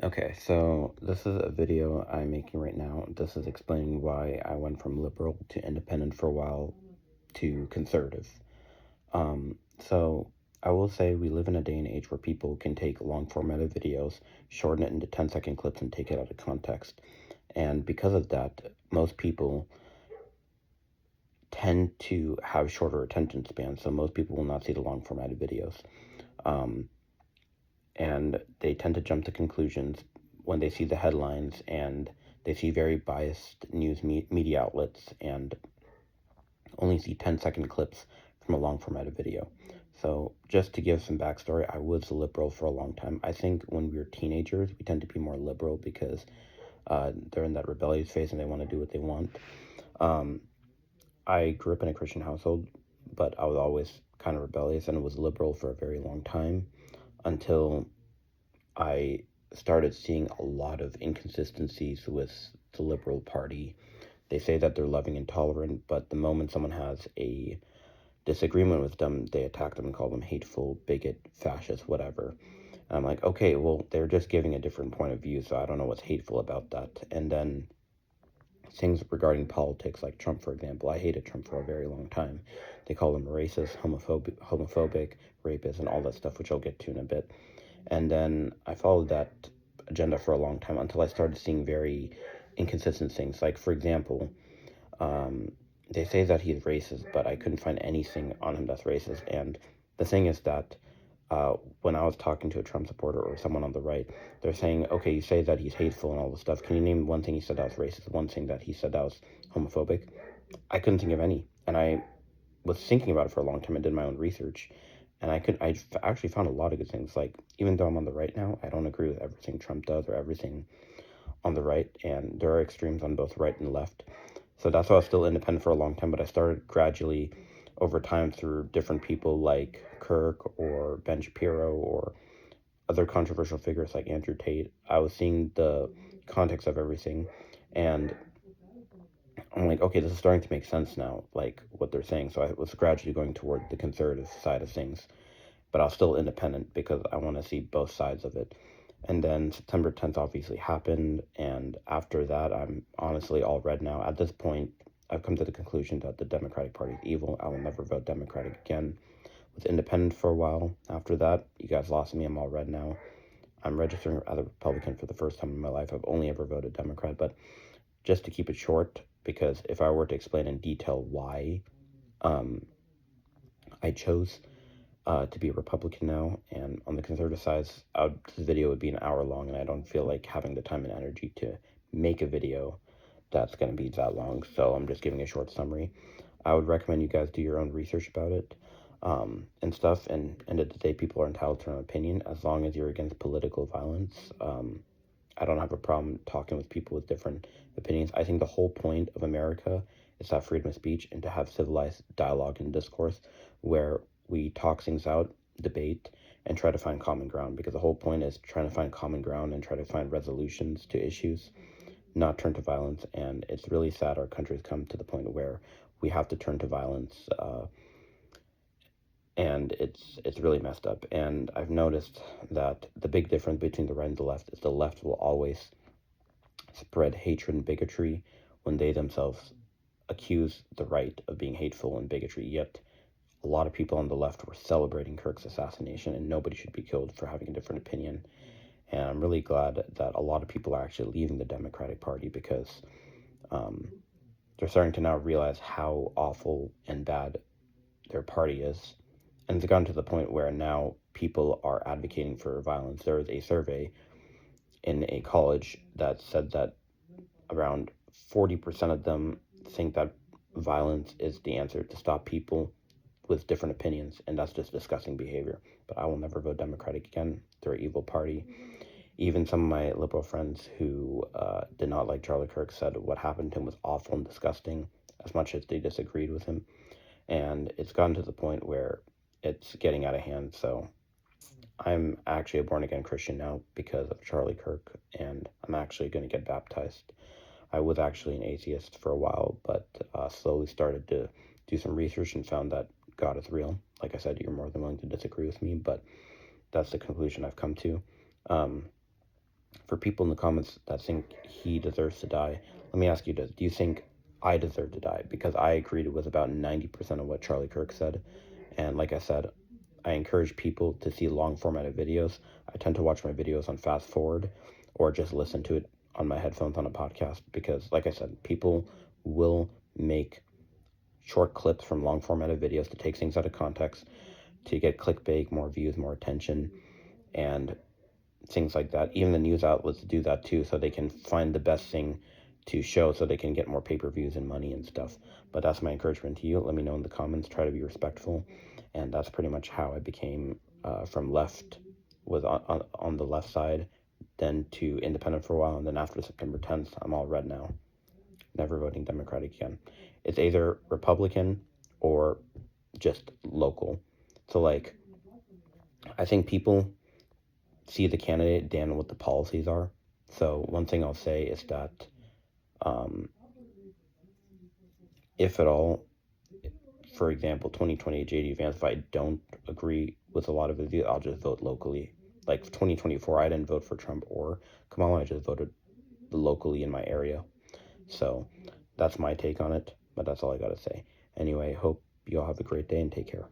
Okay, so this is a video I'm making right now. This is explaining why I went from liberal to independent for a while to conservative. So I will say we live in a day and age where people can take long formatted videos, shorten it into 10-second clips, and take it out of context. And because of that, most people tend to have shorter attention spans, so most people will not see the long formatted videos. Um, and they tend to jump to conclusions when they see the headlines, and they see very biased news media outlets and only see 10-second clips from a long formatted video. So just to give some backstory, I was liberal for a long time. I think when we were teenagers, we tend to be more liberal because they're in that rebellious phase and they want to do what they want. Um, I grew up in a Christian household, but I was always kind of rebellious and was liberal for a very long time until I started seeing a lot of inconsistencies with the Liberal Party. They say that they're loving and tolerant, but the moment someone has a disagreement with them, they attack them and call them hateful, bigot, fascist, whatever. And I'm like, okay, well, they're just giving a different point of view, so I don't know what's hateful about that. And then things regarding politics, like Trump, for example, I hated Trump for a very long time. They call him racist, homophobic, rapist, and all that stuff, which I'll get to in a bit. And then I followed that agenda for a long time until I started seeing very inconsistent things. Like, for example, um, they say that he's racist, but I couldn't find anything on him that's racist. And the thing is that when I was talking to a Trump supporter or someone on the right, they're saying, okay, you say that he's hateful and all this stuff. Can you name one thing he said that was racist, one thing that he said that was homophobic? I couldn't think of any. And I was thinking about it for a long time and did my own research. And I actually found a lot of good things. Like, even though I'm on the right now, I don't agree with everything Trump does or everything on the right. And there are extremes on both right and left. So that's why I was still independent for a long time. But I started gradually over time through different people like Kirk or Ben Shapiro or other controversial figures like Andrew Tate. I was seeing the context of everything. And I'm like, okay, this is starting to make sense now, like what they're saying. So I was gradually going toward the conservative side of things, but I was still independent because I want to see both sides of it. And then September 10th obviously happened, and after that, I'm honestly all red now. At this point, I've come to the conclusion that the Democratic Party is evil. I will never vote Democratic again. Was independent for a while. After that, you guys lost me. I'm all red now. I'm registering as a Republican for the first time in my life. I've only ever voted Democrat, but just to keep it short, because if I were to explain in detail why um, I chose to be a Republican now, and on the conservative side, this video would be an hour long, and I don't feel like having the time and energy to make a video that's going to be that long, so I'm just giving a short summary. I would recommend you guys do your own research about it and stuff, and end of the day, people are entitled to their own opinion as long as you're against political violence. I don't have a problem talking with people with different opinions. I think the whole point of America is to have freedom of speech and to have civilized dialogue and discourse where we talk things out, debate, and try to find common ground. Because the whole point is trying to find common ground and try to find resolutions to issues, not turn to violence. And it's really sad our country's come to the point where we have to turn to violence. And it's really messed up. And I've noticed that the big difference between the right and the left is the left will always spread hatred and bigotry when they themselves accuse the right of being hateful and bigotry. Yet a lot of people on the left were celebrating Kirk's assassination, and nobody should be killed for having a different opinion. And I'm really glad that a lot of people are actually leaving the Democratic Party because um, they're starting to now realize how awful and bad their party is. And it's gotten to the point where now people are advocating for violence. There is a survey in a college that said that around 40% of them think that violence is the answer to stop people with different opinions, and that's just disgusting behavior. But I will never vote Democratic again. They're an evil party. Even some of my liberal friends who did not like Charlie Kirk said what happened to him was awful and disgusting, as much as they disagreed with him. And it's gotten to the point where it's getting out of hand. So I'm actually a born again Christian now because of Charlie Kirk, and I'm actually going to get baptized. I was actually an atheist for a while, but slowly started to do some research and found that God is real. Like I said, you're more than willing to disagree with me, but that's the conclusion I've come to. Um, For people in the comments that think he deserves to die, let me ask you this. Do you think I deserve to die? Because I agreed with about 90% of what Charlie Kirk said. And like I said, I encourage people to see long formatted videos. I tend to watch my videos on fast forward or just listen to it on my headphones on a podcast because, like I said, people will make short clips from long formatted videos to take things out of context, to get clickbait, more views, more attention, and things like that. Even the news outlets do that too, so they can find the best thing to show so they can get more pay-per-views and money and stuff. But that's my encouragement to you. Let me know in the comments. Try to be respectful. And that's pretty much how I became from left, was on the left side, then to independent for a while, and then after September 10th, I'm all red now. Never voting Democratic again. It's either Republican or just local. So, like, I think people see the candidate than what the policies are. So one thing I'll say is that if at all, for example, 2020 JD Vance, if I don't agree with a lot of his views, I'll just vote locally. Like 2024, I didn't vote for Trump or Kamala. I just voted locally in my area. So that's my take on it, but that's all I got to say. Anyway, hope you all have a great day and take care.